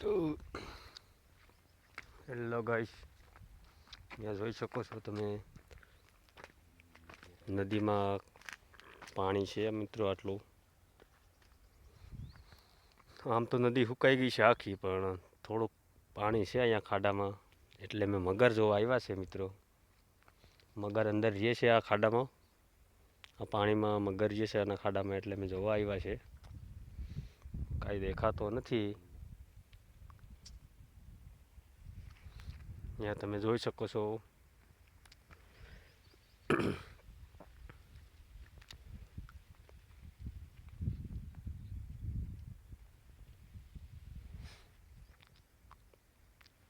તો hello guys, ત્યાં જોઈ શકો છો તમે નદીમાં પાણી છે મિત્રો. આટલું આમ તો નદી સુકાઈ ગઈ છે આખી, પણ થોડુંક પાણી છે અહીંયા ખાડામાં, એટલે મેં મગર જોવા આવ્યા છે મિત્રો. મગર અંદર રહે છે આ ખાડામાં, આ પાણીમાં મગર રહે છે આના ખાડામાં, એટલે મેં જોવા આવ્યા છે. કાંઈ દેખાતો નથી. અહીંયા તમે જોઈ શકો છો.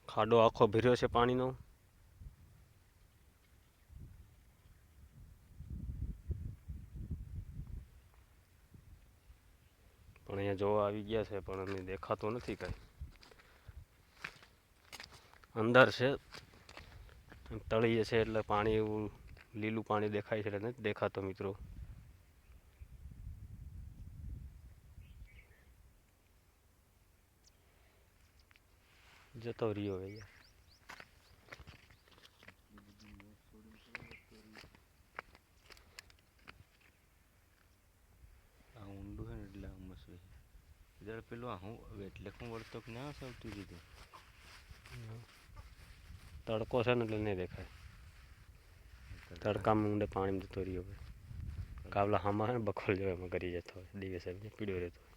ખાડો આખો ભર્યો છે પાણીનો. પણ અહીંયા જોવા આવી ગયા છે, પણ અમને દેખાતો નથી કાંઈ. અંદર છે, તળિયે છે એટલે પાણી એવું લીલું પાણી દેખાય છે, એટલે નથી દેખાતો મિત્રો. જતો રહ્યો હવે. આ ઊંડું છે ને એટલે આમ મસવે છે. જ્યારે પેલું હું એટલે હું વળતો કે ના આવતું દીધું તડકો છે ને એટલે નહીં દેખાય. તડકામાં ઊંડે પાણી જતો રહ્યો. કાવલા હામાં છે ને બખોલ જેવા એમાં કરી જતો હોય, દિવસે પીડ્યો રહેતો હોય.